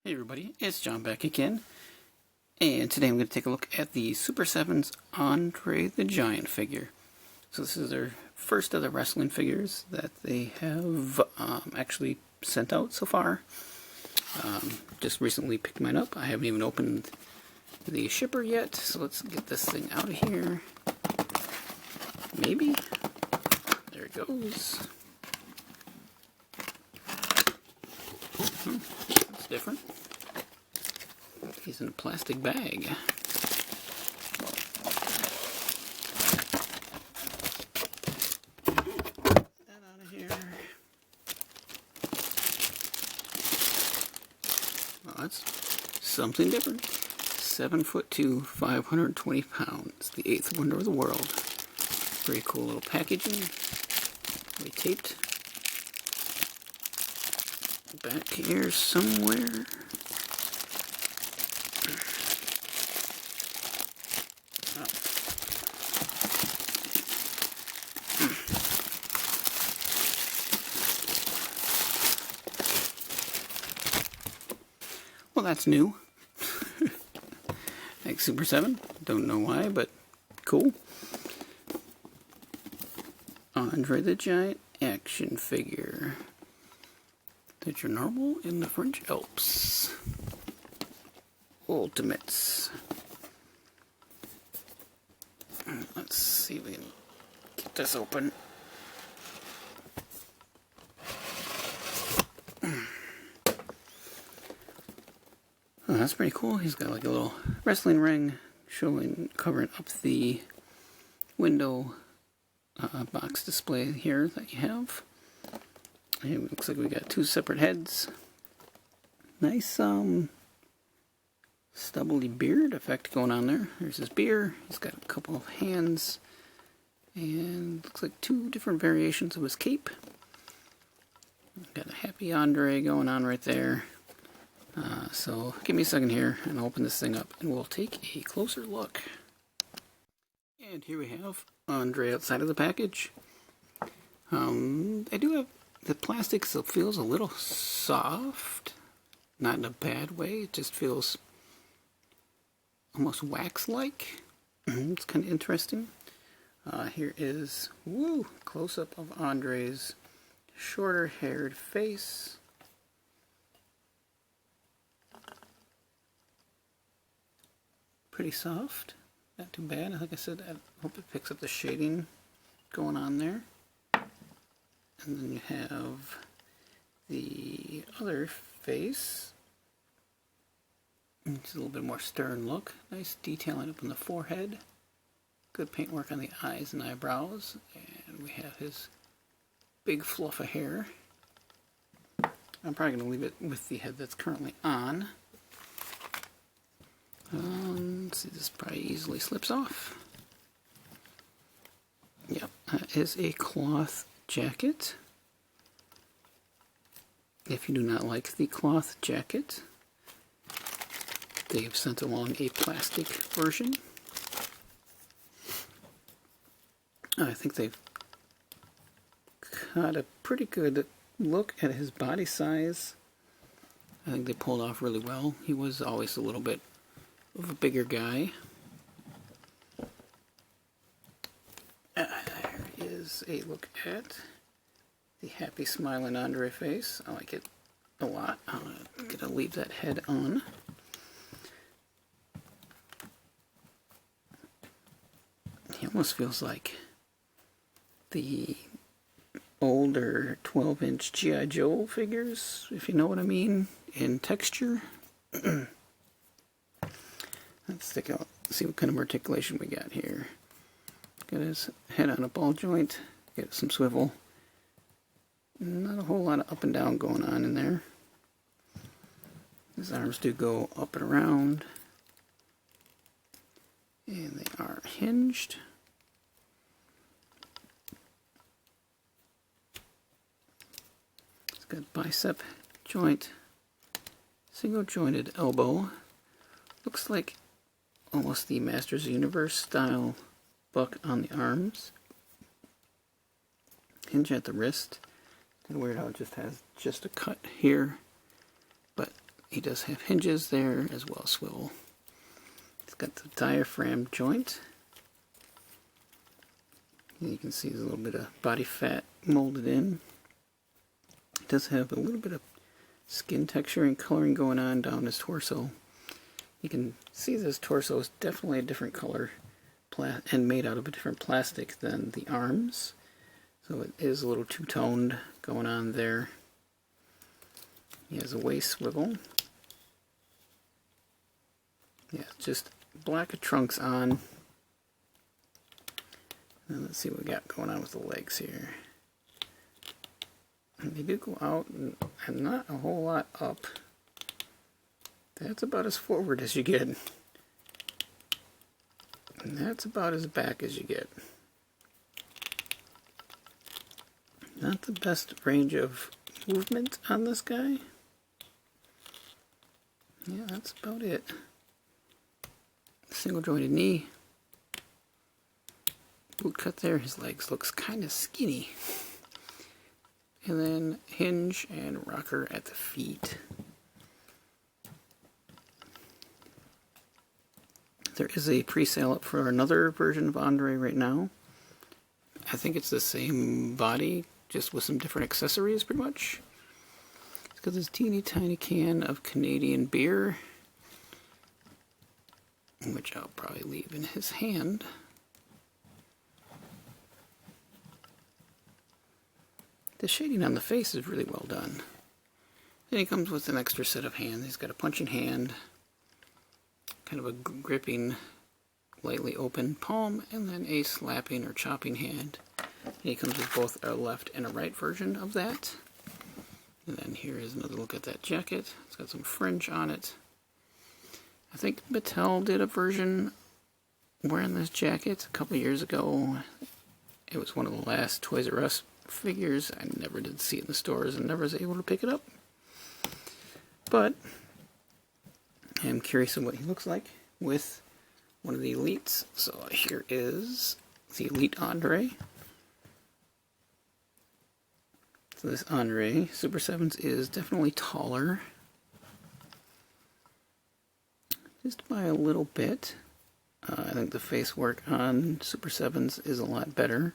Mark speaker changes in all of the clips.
Speaker 1: Hey everybody, it's John back again, and today I'm going to take a look at the Super7's Andre the Giant figure. So this is their first of the wrestling figures that they have actually sent out so far. Just recently picked mine up. I haven't even opened the shipper yet, so let's get this thing out of here. Maybe. There it goes. That's different. He's in a plastic bag. Get that out of here. Well, that's something different. 7'2", 520 pounds. The 8th wonder of the world. Very cool little packaging. We taped. Back here somewhere. Well, that's new. Thanks, Super7. Don't know why, but cool. Andre the Giant action figure. That's your normal in the French Alps. Ultimates. Let's see if we can get this open. Oh, that's pretty cool. He's got like a little wrestling ring covering up the window box display here that you have. And it looks like we got two separate heads. Nice stubbly beard effect going on there. There's his beard. He's got a couple of hands. And looks like two different variations of his cape. Got a happy Andre going on right there. So give me a second here and I'll open this thing up and we'll take a closer look. And here we have Andre outside of the package. I do have the plastic, so it feels a little soft. Not in a bad way, it just feels almost wax-like. It's kind of interesting. Here is, close-up of Andre's shorter-haired face. Pretty soft, not too bad. Like I said, I hope it picks up the shading going on there. And then you have the other face. It's a little bit more stern look. Nice detailing up on the forehead. Good paintwork on the eyes and eyebrows. And we have his big fluff of hair. I'm probably going to leave it with the head that's currently on. Let's see, this probably easily slips off. Yep, that is a cloth jacket. If you do not like the cloth jacket, they've sent along a plastic version. I think they've got a pretty good look at his body size. I think they pulled off really well. He was always a little bit of a bigger guy. There is a look at the happy smiling Andre face. I like it a lot. I'm gonna leave that head on. He almost feels like the older 12-inch G.I. Joe figures, if you know what I mean, in texture. Let's take out, see what kind of articulation we got here. Got his head on a ball joint, get some swivel. Not a whole lot of up and down going on in there. His arms do go up and around. And they are hinged. It's got bicep joint, single jointed elbow. Looks like almost the Masters of the Universe style buck on the arms. Hinge at the wrist. Kind of weird how it just has just a cut here. But he does have hinges there as well as swivel. He's got the diaphragm joint. And you can see there's a little bit of body fat molded in. He does have a little bit of skin texture and coloring going on down his torso. You can see this torso is definitely a different color and made out of a different plastic than the arms. So it is a little two-toned going on there. He has a waist swivel. Yeah, just black trunks on. And let's see what we got going on with the legs here. And they do go out and not a whole lot up. That's about as forward as you get. And that's about as back as you get. Not the best range of movement on this guy. Yeah, that's about it. Single jointed knee. Boot cut there. His legs looks kind of skinny. And then hinge and rocker at the feet. There is a pre-sale up for another version of Andre right now. I think it's the same body, just with some different accessories, pretty much. It's got this teeny tiny can of Canadian beer, which I'll probably leave in his hand. The shading on the face is really well done. Then he comes with an extra set of hands. He's got a punching hand, kind of a gripping, lightly open palm, and then a slapping or chopping hand. And he comes with both a left and a right version of that. And then here is another look at that jacket. It's got some fringe on it. I think Mattel did a version wearing this jacket a couple years ago. It was one of the last Toys R Us figures. I never did see it in the stores and never was able to pick it up. But I am curious of what he looks like with one of the Elites. So here is the Elite Andre. So this Andre, Super7's, is definitely taller. Just by a little bit. I think the face work on Super7's is a lot better.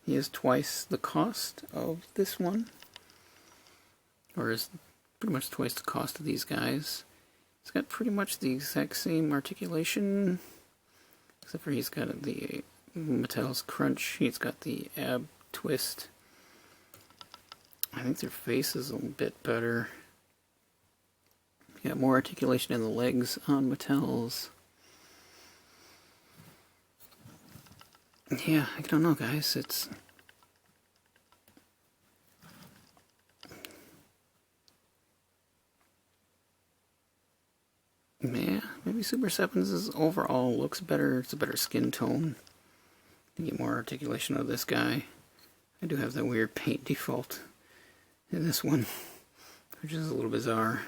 Speaker 1: He is twice the cost of this one. Or is pretty much twice the cost of these guys. It's got pretty much the exact same articulation, except for he's got the Mattel's crunch, he's got the ab twist. I think their face is a bit better. Got more articulation in the legs on Mattel's. Yeah, I don't know, guys. It's yeah, maybe Super7's overall looks better. It's a better skin tone. You get more articulation out of this guy. I do have that weird paint default in this one, which is a little bizarre.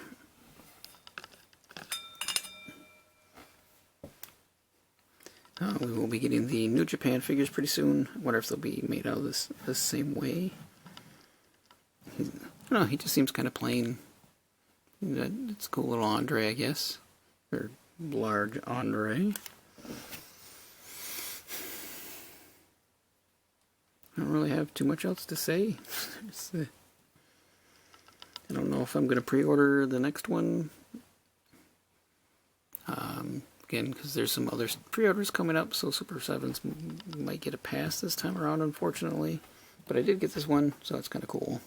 Speaker 1: We will be getting the New Japan figures pretty soon. I wonder if they'll be made out of the same way. I don't know, he just seems kind of plain. It's a cool little Andre, I guess. Or large Andre. I don't really have too much else to say. I don't know if I'm going to pre-order the next one. Again, because there's some other pre-orders coming up, so Super7's might get a pass this time around, unfortunately. But I did get this one, so it's kind of cool.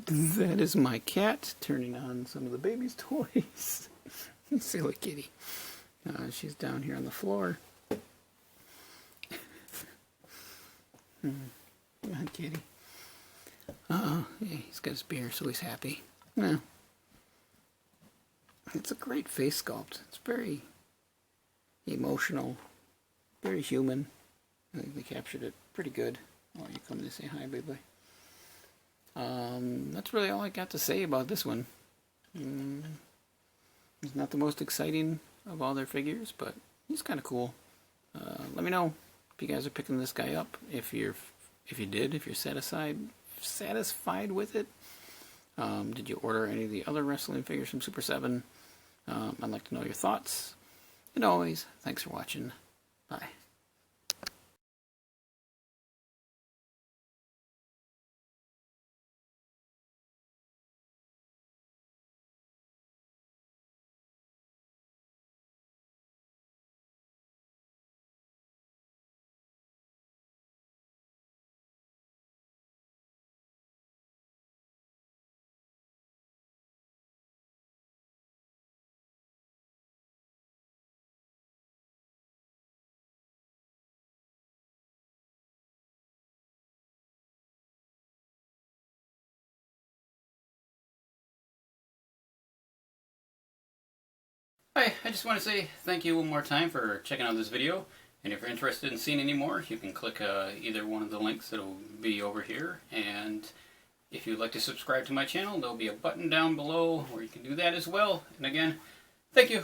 Speaker 1: That is my cat turning on some of the baby's toys. Silly kitty. She's down here on the floor. Come on, kitty. Yeah, he's got his beer, so he's happy. Yeah. It's a great face sculpt. It's very emotional, very human. I think they captured it pretty good. Oh, you come to say hi, baby. That's really all I got to say about this one. He's not the most exciting of all their figures, but he's kind of cool. Let me know if you guys are picking this guy up. If you're satisfied with it. Did you order any of the other wrestling figures from Super7? I'd like to know your thoughts. And always, thanks for watching. Bye. Hi, I just want to say thank you one more time for checking out this video. And if you're interested in seeing any more, you can click either one of the links that will be over here. And if you'd like to subscribe to my channel, there'll be a button down below where you can do that as well. And again, thank you.